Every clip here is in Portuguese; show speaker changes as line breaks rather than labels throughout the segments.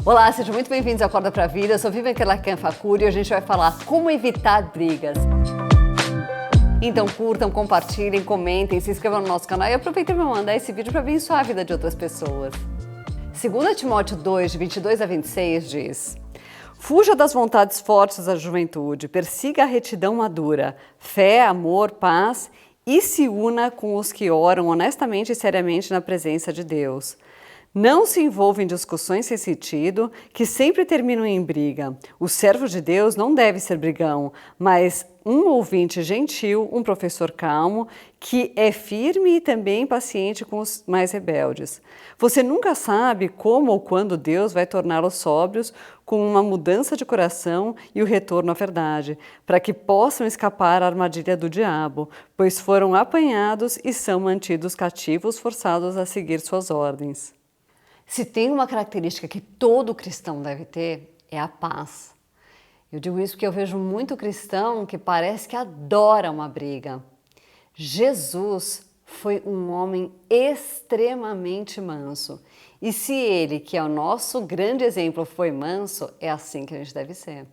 Olá, sejam muito bem-vindos ao Acorda Pra Vida. Eu sou Vivian Kerlakan Facuri e a gente vai falar como evitar brigas. Então curtam, compartilhem, comentem, se inscrevam no nosso canal e aproveitem para mandar esse vídeo para abençoar a vida de outras pessoas. 2 Timóteo 2, de 22 a 26 diz: fuja das vontades fortes da juventude, persiga a retidão madura, fé, amor, paz e se una com os que oram honestamente e seriamente na presença de Deus. Não se envolva em discussões sem sentido, que sempre terminam em briga. O servo de Deus não deve ser brigão, mas um ouvinte gentil, um professor calmo, que é firme e também paciente com os mais rebeldes. Você nunca sabe como ou quando Deus vai torná-los sóbrios com uma mudança de coração e o retorno à verdade, para que possam escapar à armadilha do diabo, pois foram apanhados e são mantidos cativos, forçados a seguir suas ordens. Se tem uma característica que todo cristão deve ter, é a paz. Eu digo isso porque eu vejo muito cristão que parece que adora uma briga. Jesus foi um homem extremamente manso. E se ele, que é o nosso grande exemplo, foi manso, é assim que a gente deve ser.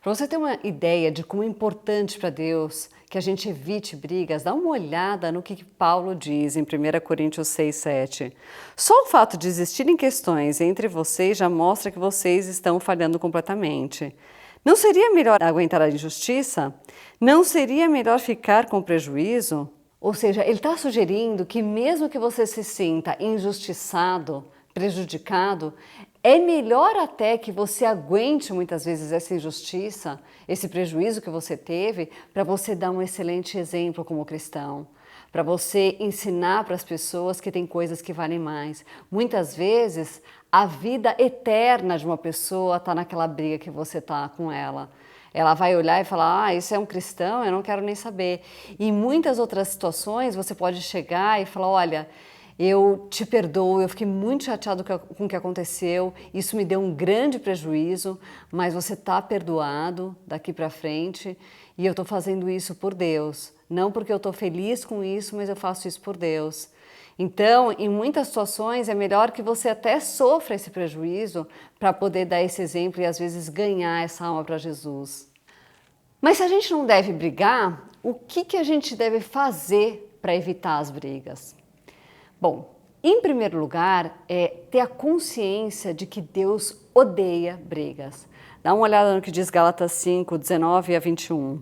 Para você ter uma ideia de como é importante para Deus que a gente evite brigas, dá uma olhada no que Paulo diz em 1 Coríntios 6, 7. Só o fato de existirem questões entre vocês já mostra que vocês estão falhando completamente. Não seria melhor aguentar a injustiça? Não seria melhor ficar com prejuízo? Ou seja, ele está sugerindo que mesmo que você se sinta injustiçado, prejudicado, é melhor até que você aguente muitas vezes essa injustiça, esse prejuízo que você teve, para você dar um excelente exemplo como cristão, para você ensinar para as pessoas que tem coisas que valem mais. Muitas vezes, a vida eterna de uma pessoa está naquela briga que você está com ela. Ela vai olhar e falar, isso é um cristão, eu não quero nem saber. E em muitas outras situações, você pode chegar e falar, olha, eu te perdoo, eu fiquei muito chateado com o que aconteceu, isso me deu um grande prejuízo, mas você está perdoado daqui para frente e eu estou fazendo isso por Deus. Não porque eu estou feliz com isso, mas eu faço isso por Deus. Então, em muitas situações, é melhor que você até sofra esse prejuízo para poder dar esse exemplo e às vezes ganhar essa alma para Jesus. Mas se a gente não deve brigar, o que a gente deve fazer para evitar as brigas? Bom, em primeiro lugar, é ter a consciência de que Deus odeia brigas. Dá uma olhada no que diz Gálatas 5, 19 a 21.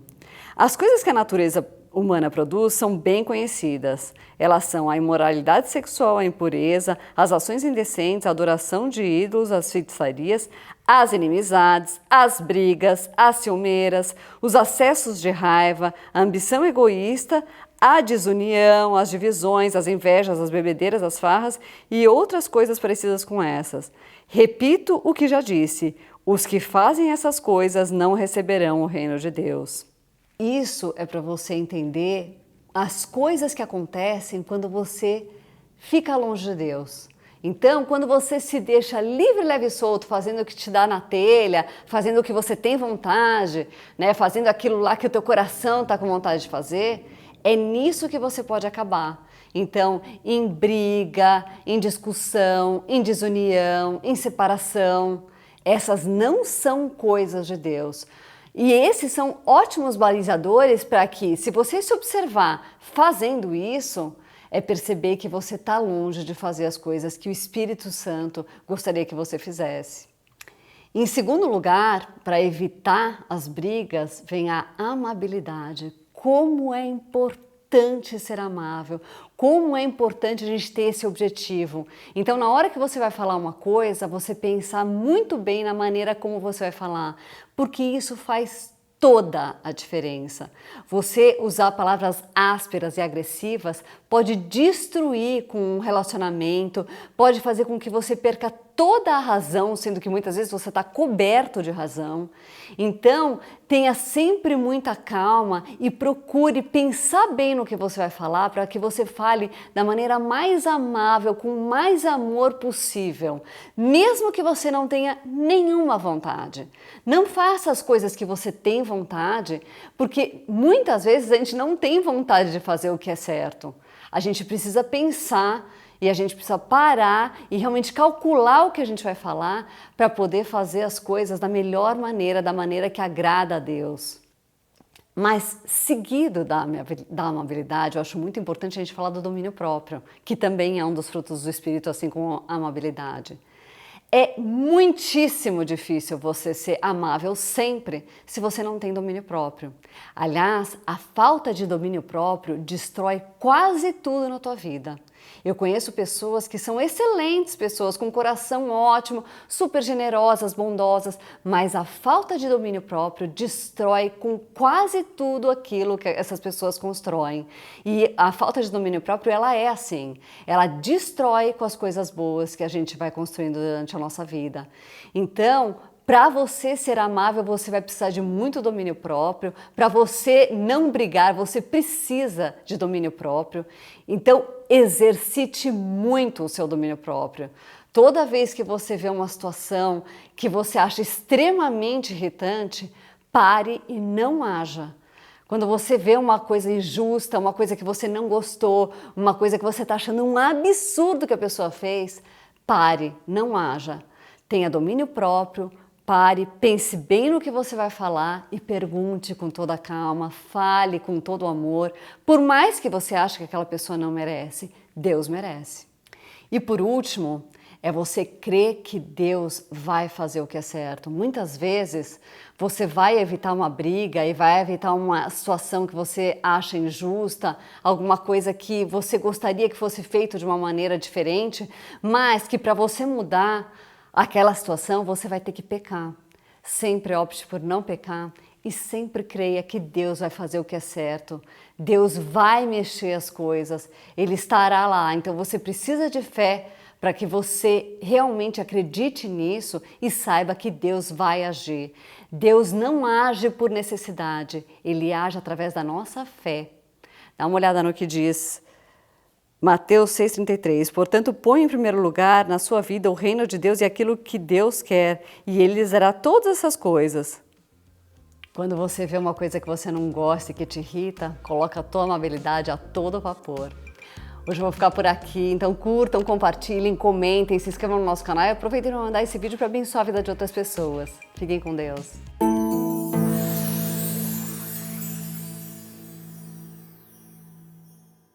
As coisas que a natureza humana produz são bem conhecidas. Elas são a imoralidade sexual, a impureza, as ações indecentes, a adoração de ídolos, as feitiçarias, as inimizades, as brigas, as ciumeiras, os acessos de raiva, a ambição egoísta, a desunião, as divisões, as invejas, as bebedeiras, as farras e outras coisas parecidas com essas. Repito o que já disse, os que fazem essas coisas não receberão o reino de Deus. Isso é para você entender as coisas que acontecem quando você fica longe de Deus. Então, quando você se deixa livre, leve e solto, fazendo o que te dá na telha, fazendo o que você tem vontade, né, fazendo aquilo lá que o teu coração está com vontade de fazer, é nisso que você pode acabar. Então, em briga, em discussão, em desunião, em separação, essas não são coisas de Deus. E esses são ótimos balizadores para que, se você se observar fazendo isso, é perceber que você está longe de fazer as coisas que o Espírito Santo gostaria que você fizesse. Em segundo lugar, para evitar as brigas, vem a amabilidade. Como é importante ser amável, como é importante a gente ter esse objetivo. Então, na hora que você vai falar uma coisa, você pensar muito bem na maneira como você vai falar, porque isso faz toda a diferença. Você usar palavras ásperas e agressivas pode destruir com um relacionamento, pode fazer com que você perca toda a razão, sendo que muitas vezes você está coberto de razão. Então, tenha sempre muita calma e procure pensar bem no que você vai falar para que você fale da maneira mais amável, com mais amor possível, mesmo que você não tenha nenhuma vontade. Não faça as coisas que você tem vontade, porque muitas vezes a gente não tem vontade de fazer o que é certo. A gente precisa pensar E a gente precisa parar e realmente calcular o que a gente vai falar para poder fazer as coisas da melhor maneira, da maneira que agrada a Deus. Mas, seguido da amabilidade, eu acho muito importante a gente falar do domínio próprio, que também é um dos frutos do Espírito, assim como a amabilidade. É muitíssimo difícil você ser amável sempre se você não tem domínio próprio. Aliás, a falta de domínio próprio destrói quase tudo na tua vida. Eu conheço pessoas que são excelentes pessoas, com um coração ótimo, super generosas, bondosas, mas a falta de domínio próprio destrói com quase tudo aquilo que essas pessoas constroem. E a falta de domínio próprio, ela é assim, ela destrói com as coisas boas que a gente vai construindo durante a nossa vida. Então, para você ser amável, você vai precisar de muito domínio próprio. Para você não brigar, você precisa de domínio próprio. Então, exercite muito o seu domínio próprio. Toda vez que você vê uma situação que você acha extremamente irritante, pare e não haja. Quando você vê uma coisa injusta, uma coisa que você não gostou, uma coisa que você está achando um absurdo que a pessoa fez, pare, não haja. Tenha domínio próprio. Pare, pense bem no que você vai falar e pergunte com toda a calma, fale com todo o amor. Por mais que você ache que aquela pessoa não merece, Deus merece. E por último, é você crer que Deus vai fazer o que é certo. Muitas vezes você vai evitar uma briga e vai evitar uma situação que você acha injusta, alguma coisa que você gostaria que fosse feito de uma maneira diferente, mas que para você mudar aquela situação, você vai ter que pecar. Sempre opte por não pecar e sempre creia que Deus vai fazer o que é certo. Deus vai mexer as coisas, Ele estará lá. Então você precisa de fé para que você realmente acredite nisso e saiba que Deus vai agir. Deus não age por necessidade, Ele age através da nossa fé. Dá uma olhada no que diz Mateus 6,33, portanto, põe em primeiro lugar na sua vida o reino de Deus e aquilo que Deus quer, e Ele lhes dará todas essas coisas. Quando você vê uma coisa que você não gosta e que te irrita, coloca a tua amabilidade a todo vapor. Hoje eu vou ficar por aqui, então curtam, compartilhem, comentem, se inscrevam no nosso canal e aproveitem para mandar esse vídeo para abençoar a vida de outras pessoas. Fiquem com Deus.